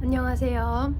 안녕하세요.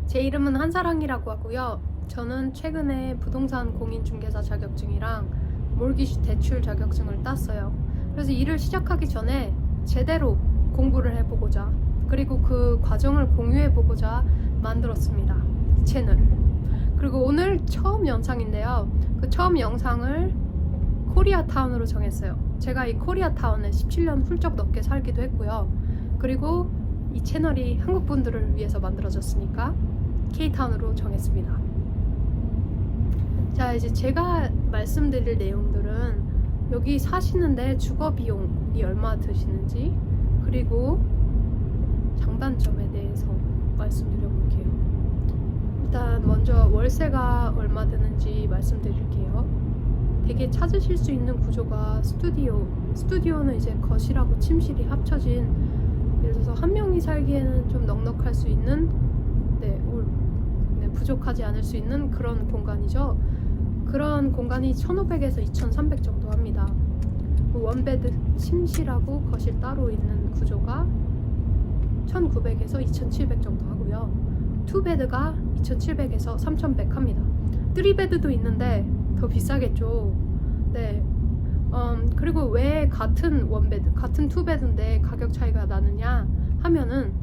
제 이름은 한사랑이라고 하고요. 저는 최근에 부동산 공인중개사 자격증이랑 몰기지 대출 자격증을 땄어요. 그래서 일을 시작하기 전에 제대로 공부를 해보고자, 그리고 그 과정을 공유해보고자 만들었습니다. 이 채널을. 그리고 오늘 처음 영상인데요. 그 처음 영상을 코리아타운으로 정했어요. 제가 이 코리아타운에 17년 훌쩍 넘게 살기도 했고요. 그리고 이 채널이 한국 분들을 위해서 만들어졌으니까 K타운으로 정했습니다. 자, 이제 제가 말씀드릴 내용들은 여기 사시는데 주거 비용이 얼마 드시는지, 그리고 장단점에 대해서 말씀드려 볼게요. 일단 먼저 월세가 얼마 드는지 말씀드릴게요. 되게 찾으실 수 있는 구조가 스튜디오는 이제 거실하고 침실이 합쳐진, 예를 들어서 한 명이 살기에는 좀 넉넉할 수 있는, 부족하지 않을 수 있는 그런 공간이죠. 그런 공간이 1,500에서 2,300 정도 합니다. 원베드 침실하고 거실 따로 있는 구조가 1,900에서 2,700 정도 하고요. 투베드가 2,700에서 3,100 합니다. 3베드도 있는데 더 비싸겠죠. 네. 그리고 왜 같은 원베드, 같은 투베드인데 가격 차이가 나느냐 하면은,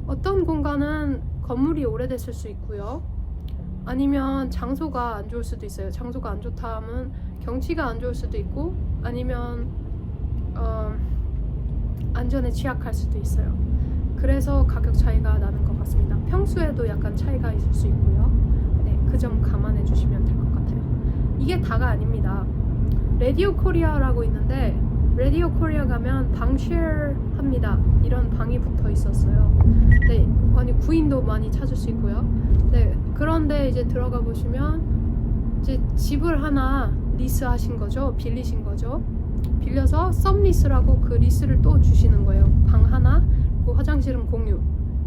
어떤 공간은 건물이 오래됐을 수 있고요. 아니면 장소가 안 좋을 수도 있어요. 장소가 안 좋다 하면 경치가 안 좋을 수도 있고, 아니면 안전에 취약할 수도 있어요. 그래서 가격 차이가 나는 것 같습니다. 평수에도 약간 차이가 있을 수 있고요. 네, 그 점 감안해 주시면 될 것 같아요. 이게 다가 아닙니다. 라디오 코리아라고 있는데, 라디오 코리아 가면 방 쉐어 합니다. 이런 방이 붙어 있었어요. 네, 아니 구인도 많이 찾을 수 있고요. 네, 그런데 이제 들어가 보시면 이제 집을 하나 리스하신 거죠. 빌리신 거죠. 빌려서 썸리스라고 그 리스를 또 주시는 거예요. 방 하나, 그 화장실은 공유,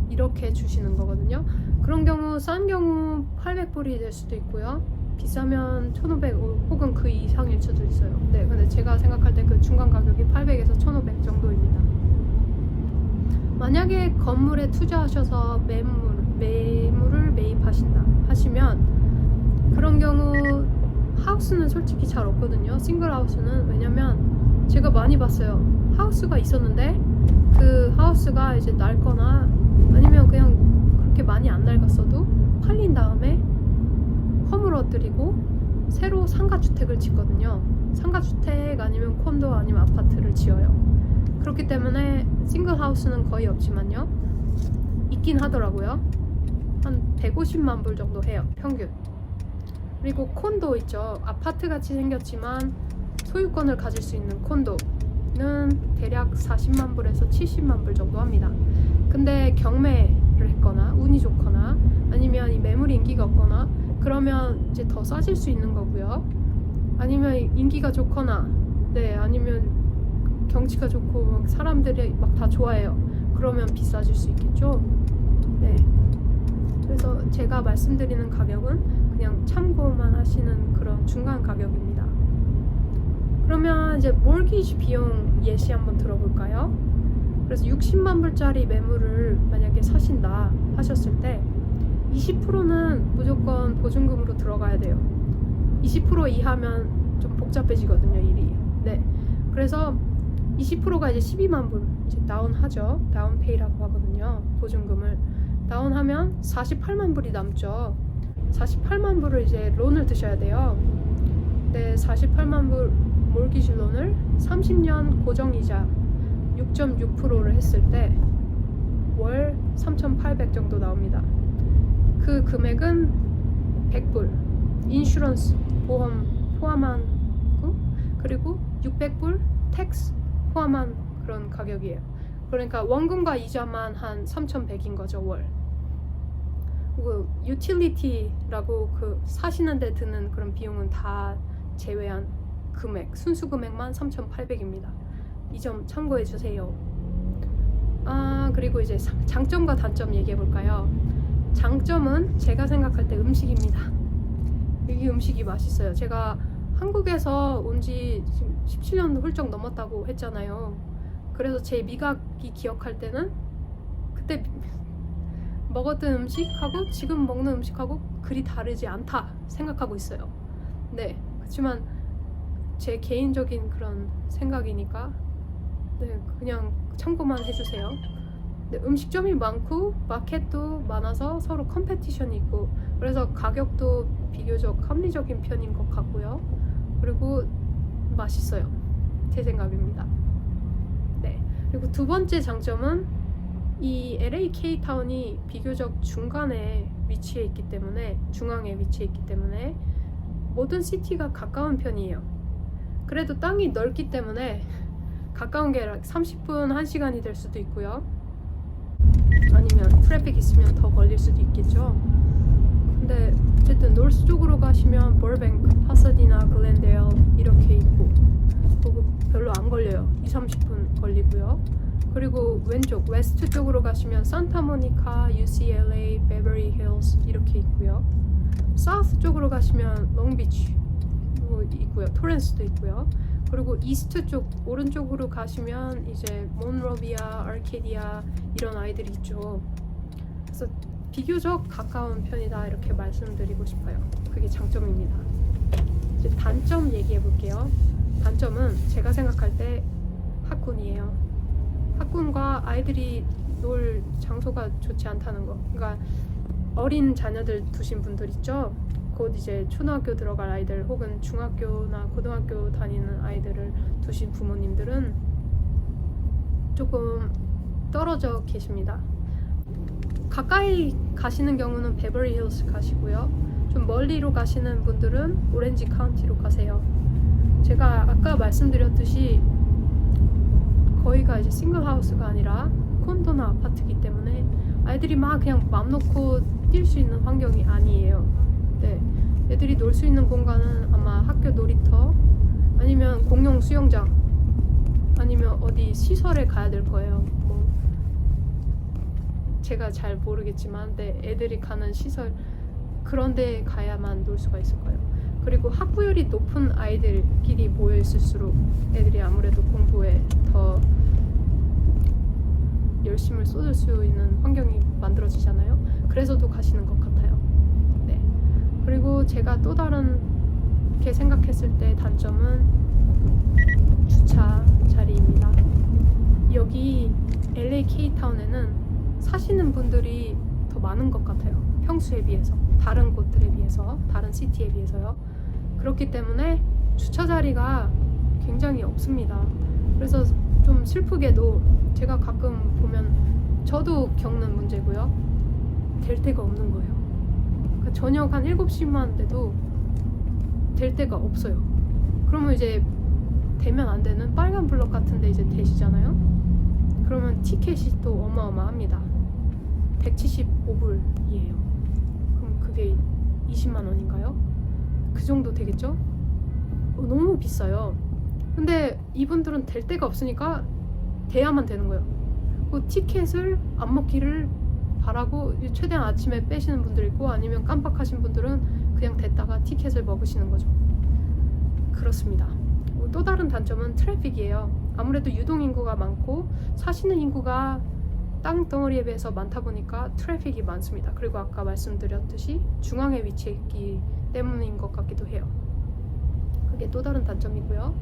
이렇게 주시는 거거든요. 그런 경우 싼 경우 800불이 될 수도 있고요. 비싸면 1,500 혹은 그 이상일 수도 있어요. 네, 근데 제가 생각할 때 그 중간 가격이 800에서 1,500 정도입니다. 만약에 건물에 투자하셔서 매물을 매입하신다 하시면, 그런 경우 하우스는 솔직히 잘 없거든요. 싱글 하우스는. 왜냐면 제가 많이 봤어요. 하우스가 있었는데 그 하우스가 이제 낡거나 아니면 그냥 그렇게 많이 안 낡았어도 팔린 다음에 허물어뜨리고 새로 상가주택을 짓거든요. 상가주택 아니면 콘도 아니면 아파트를 지어요. 그렇기 때문에 싱글하우스는 거의 없지만요, 있긴 하더라고요. 한 150만 불 정도 해요, 평균. 그리고 콘도 있죠. 아파트같이 생겼지만 소유권을 가질 수 있는 콘도는 대략 40만 불에서 70만 불 정도 합니다. 근데 경매를 했거나 운이 좋거나 아니면 이 매물이 인기가 없거나 그러면 이제 더 싸질 수 있는 거고요. 아니면 인기가 좋거나, 네, 아니면 경치가 좋고 사람들이 막 다 좋아해요. 그러면 비싸질 수 있겠죠. 네. 그래서 제가 말씀드리는 가격은 그냥 참고만 하시는 그런 중간 가격입니다. 그러면 이제 몰기지 비용 예시 한번 들어볼까요? 그래서 60만 불짜리 매물을 만약에 사신다 하셨을 때 20%는 무조건 보증금으로 들어가야 돼요. 20% 이하면 좀 복잡해지거든요, 일이. 네. 그래서 20%가 이제 12만 불 이제 다운하죠. 다운페이라고 하거든요. 보증금을 다운하면 48만 불이 남죠. 48만 불을 이제 론을 드셔야 돼요. 네, 48만 불 몰기지 론을 30년 고정이자 6.6%를 했을 때 월 3,800 정도 나옵니다. 그 금액은 100불 인슈런스 보험 포함한 거, 그리고 600불 텍스 포함한 그런 가격이에요. 그러니까 원금과 이자만 한 3,100인 거죠, 월. 그리고 유틸리티라고 그 사시는데 드는 그런 비용은 다 제외한 금액, 순수 금액만 3,800입니다. 이 점 참고해 주세요. 그리고 이제 장점과 단점 얘기해 볼까요? 장점은 제가 생각할 때 음식입니다. 여기 음식이 맛있어요. 제가 한국에서 온 지 지금 17년 훌쩍 넘었다고 했잖아요. 그래서 제 미각이 기억할 때는 그때 먹었던 음식하고 지금 먹는 음식하고 그리 다르지 않다 생각하고 있어요. 네, 그렇지만 제 개인적인 그런 생각이니까 네, 그냥 참고만 해주세요. 네, 음식점이 많고 마켓도 많아서 서로 컴페티션이 있고 그래서 가격도 비교적 합리적인 편인 것 같고요. 그리고 맛있어요. 제 생각입니다. 네, 그리고 두 번째 장점은 이 LA K타운이 비교적 중간에 위치해 있기 때문에 중앙에 위치해 있기 때문에 모든 시티가 가까운 편이에요. 그래도 땅이 넓기 때문에 가까운 게 30분, 1시간이 될 수도 있고요. 아니면 트래픽 있으면 더 걸릴 수도 있겠죠. 근데 어쨌든 노스 쪽으로 가시면 벌뱅크, 파사디나, 글렌데일 이렇게 있고 그리고 별로 안 걸려요. 2-30분 걸리고요. 그리고 왼쪽 웨스트 쪽으로 가시면 산타모니카, UCLA, 베버리 힐스 이렇게 있고요. 사우스 쪽으로 가시면 롱비치 있고요. 토렌스도 있고요. 그리고 이스트 쪽 오른쪽으로 가시면 이제 몬로비아, 아르케디아 이런 아이들이 있죠. 그래서 비교적 가까운 편이다 이렇게 말씀드리고 싶어요. 그게 장점입니다. 이제 단점 얘기해 볼게요. 단점은 제가 생각할 때 학군이에요. 학군과 아이들이 놀 장소가 좋지 않다는 거. 그러니까 어린 자녀들 두신 분들 있죠. 곧 이제 초등학교 들어갈 아이들 혹은 중학교나 고등학교 다니는 아이들을 두신 부모님들은 조금 떨어져 계십니다. 가까이 가시는 경우는 베버리 힐스 가시고요. 좀 멀리로 가시는 분들은 오렌지 카운티로 가세요. 제가 아까 말씀드렸듯이 거기가 이제 싱글 하우스가 아니라 콘도나 아파트이기 때문에 아이들이 막 그냥 맘 놓고 뛸 수 있는 환경이 아니에요. 네, 애들이 놀 수 있는 공간은 아마 학교 놀이터 아니면 공용 수영장 아니면 어디 시설에 가야 될 거예요. 뭐 제가 잘 모르겠지만 애들이 가는 시설 그런 데 가야만 놀 수가 있을 거예요. 그리고 학부율이 높은 아이들끼리 모여 있을수록 애들이 아무래도 공부에 더 열심을 쏟을 수 있는 환경이 만들어지잖아요. 그래서도 가시는 것 같아요. 네. 그리고 제가 또 다른 게 생각했을 때 단점은 주차 자리입니다. 여기 LA K타운에는 사시는 분들이 더 많은 것 같아요. 평수에 비해서, 다른 곳들에 비해서, 다른 시티에 비해서요. 그렇기 때문에 주차 자리가 굉장히 없습니다. 그래서 좀 슬프게도 제가 가끔 보면 저도 겪는 문제고요. 될 데가 없는 거예요. 그러니까 저녁 한 7시만 돼도 될 데가 없어요. 그러면 이제 되면 안 되는 빨간 블럭 같은 데 이제 되시잖아요. 그러면 티켓이 또 어마어마합니다. 175불이에요. 그럼 그게 20만 원인가요? 그 정도 되겠죠? 너무 비싸요. 근데 이분들은 될 데가 없으니까 돼야만 되는 거예요. 그 티켓을 안 먹기를 바라고 최대한 아침에 빼시는 분들 있고 아니면 깜빡하신 분들은 그냥 됐다가 티켓을 먹으시는 거죠. 그렇습니다. 또 다른 단점은 트래픽이에요. 아무래도 유동인구가 많고 사시는 인구가 땅덩어리에 비해서 많다 보니까 트래픽이 많습니다. 그리고 아까 말씀드렸듯이 중앙에 위치해 있기 때문인 것 같기도 해요. 그게 또 다른 단점이고요.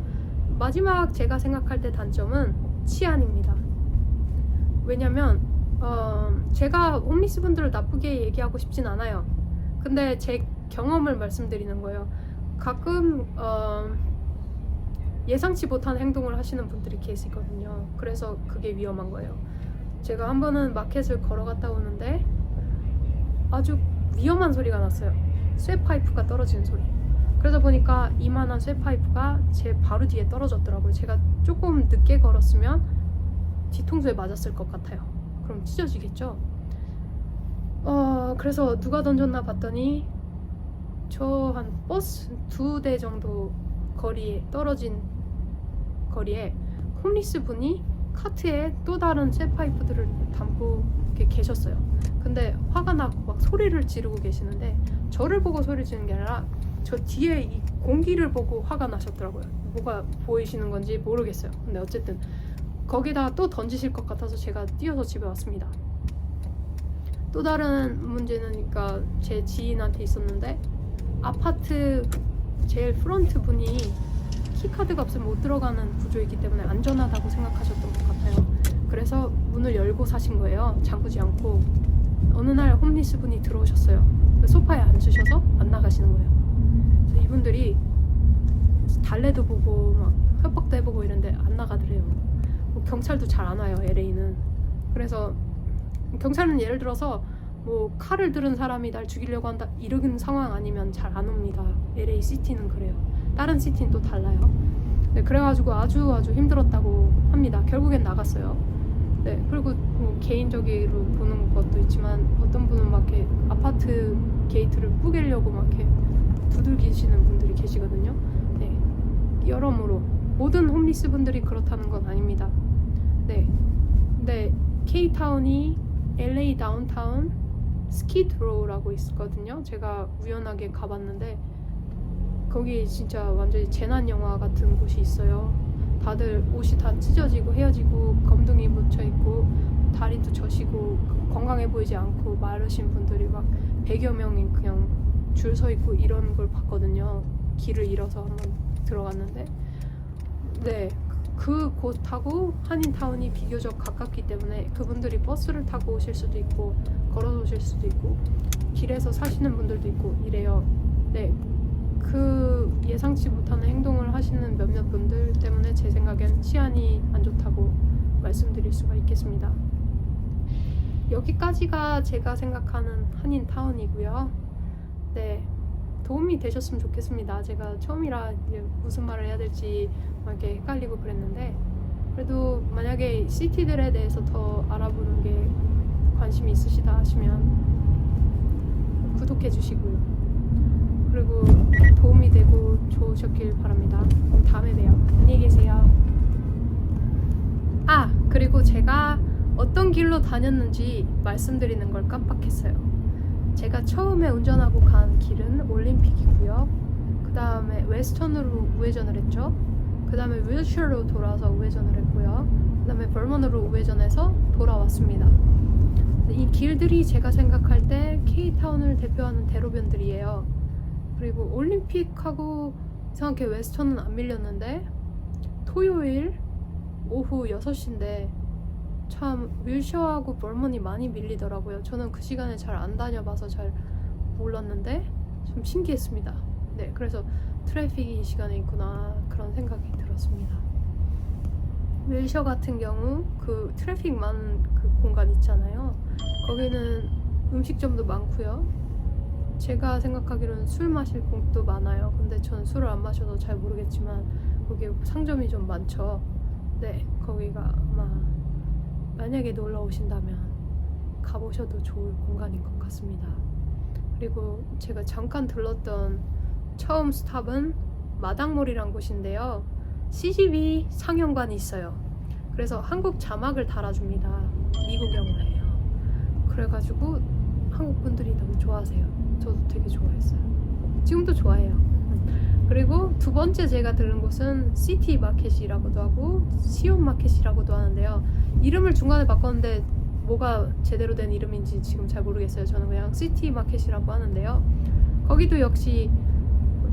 마지막 제가 생각할 때 단점은 치안입니다. 왜냐면 제가 홈리스 분들을 나쁘게 얘기하고 싶진 않아요. 근데 제 경험을 말씀드리는 거예요. 가끔 예상치 못한 행동을 하시는 분들이 계시거든요. 그래서 그게 위험한 거예요. 제가 한 번은 마켓을 걸어갔다 오는데 아주 위험한 소리가 났어요. 쇠파이프가 떨어지는 소리. 그러다 보니까 이만한 쇠파이프가 제 바로 뒤에 떨어졌더라고요. 제가 조금 늦게 걸었으면 뒤통수에 맞았을 것 같아요. 그럼 찢어지겠죠? 그래서 누가 던졌나 봤더니 저 한 버스 2대 정도 거리에 떨어진 거리에 홈리스 분이 카트에 또 다른 쇠파이프들을 담고 이렇게 계셨어요. 근데 화가 나고 막 소리를 지르고 계시는데 저를 보고 소리 지르는 게 아니라 저 뒤에 이 공기를 보고 화가 나셨더라고요. 뭐가 보이시는 건지 모르겠어요. 근데 어쨌든 거기다 또 던지실 것 같아서 제가 뛰어서 집에 왔습니다. 또 다른 문제는 그러니까 제 지인한테 있었는데 아파트 제일 프런트 분이 키카드가 없으면 못 들어가는 구조이기 때문에 안전하다고 생각하셨던 것 같아요. 그래서 문을 열고 사신 거예요. 잠그지 않고. 어느 날 홈리스 분이 들어오셨어요. 소파에 앉으셔서 안 나가시는 거예요. 그래서 이분들이 달래도 보고 막 협박도 해보고 이런데 안 나가더래요. 뭐 경찰도 잘 안 와요, LA는. 그래서 경찰은 예를 들어서 뭐 칼을 들은 사람이 날 죽이려고 한다 이런 상황 아니면 잘 안 옵니다. LA 시티는 그래요. 다른 시티는 또 달라요. 네, 그래가지고 아주 힘들었다고 합니다. 결국엔 나갔어요. 네, 그리고 뭐 개인적으로 보는 것도 있지만 어떤 분은 막 이렇게 아파트 게이트를 뿌개려고 막 이렇게 두들기시는 분들이 계시거든요. 네, 여러모로 모든 홈리스 분들이 그렇다는 건 아닙니다. 네, 근데 K타운이 LA 다운타운 스키드로우라고 있거든요. 제가 우연하게 가봤는데 거기 진짜 완전히 재난 영화 같은 곳이 있어요. 다들 옷이 다 찢어지고 헤어지고 검둥이 묻혀 있고 다리도 저시고 건강해 보이지 않고 마르신 분들이 막 100여 명이 그냥 줄 서 있고 이런 걸 봤거든요. 길을 잃어서 한번 들어갔는데 네, 그 곳하고 한인타운이 비교적 가깝기 때문에 그분들이 버스를 타고 오실 수도 있고 걸어서 오실 수도 있고 길에서 사시는 분들도 있고 이래요. 네, 그 예상치 못하는 행동을 하시는 몇몇 분들 때문에 제 생각엔 치안이 안 좋다고 말씀드릴 수가 있겠습니다. 여기까지가 제가 생각하는 한인타운이고요. 네, 도움이 되셨으면 좋겠습니다. 제가 처음이라 이제 무슨 말을 해야 될지 막 이렇게 헷갈리고 그랬는데 그래도 만약에 시티들에 대해서 더 알아보는 게 관심이 있으시다 하시면 구독해 주시고요. 그리고 도움이 되고 좋으셨길 바랍니다. 그럼 다음에 봬요. 안녕히 계세요. 아, 그리고 제가 어떤 길로 다녔는지 말씀드리는 걸 깜빡했어요. 제가 처음에 운전하고 간 길은 올림픽이고요. 그 다음에 웨스턴으로 우회전을 했죠. 그 다음에 윌셔로 돌아서 우회전을 했고요. 그 다음에 버먼으로 우회전해서 돌아왔습니다. 이 길들이 제가 생각할 때 K타운을 대표하는 대로변들이에요. 그리고 올림픽하고 이상하게 웨스턴은 안 밀렸는데 토요일 오후 6시인데 참 윌셔하고 버먼이 많이 밀리더라고요. 저는 그 시간에 잘 안 다녀봐서 잘 몰랐는데 좀 신기했습니다. 네, 그래서 트래픽이 이 시간에 있구나 그런 생각이 들었습니다. 윌셔 같은 경우 그 트래픽 많은 그 공간 있잖아요. 거기는 음식점도 많고요. 제가 생각하기로는 술 마실 곳도 많아요. 근데 전 술을 안 마셔서 잘 모르겠지만 거기 상점이 좀 많죠. 네, 거기가 아마 만약에 놀러 오신다면 가보셔도 좋을 공간인 것 같습니다. 그리고 제가 잠깐 들렀던 처음 스탑은 마당몰이란 곳인데요. CGV 상영관이 있어요. 그래서 한국 자막을 달아줍니다. 미국 영화예요. 그래가지고 한국 분들이 너무 좋아하세요. 저도 되게 좋아했어요. 지금도 좋아해요. 그리고 두 번째 제가 들른 곳은 시티 마켓이라고도 하고 시온 마켓이라고도 하는데요. 이름을 중간에 바꿨는데 뭐가 제대로 된 이름인지 지금 잘 모르겠어요. 저는 그냥 시티 마켓이라고 하는데요. 거기도 역시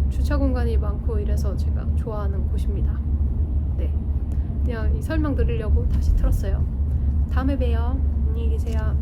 주차 공간이 많고 이래서 제가 좋아하는 곳입니다. 네, 그냥 이 설명 드리려고 다시 틀었어요. 다음에 봬요. 안녕히 계세요.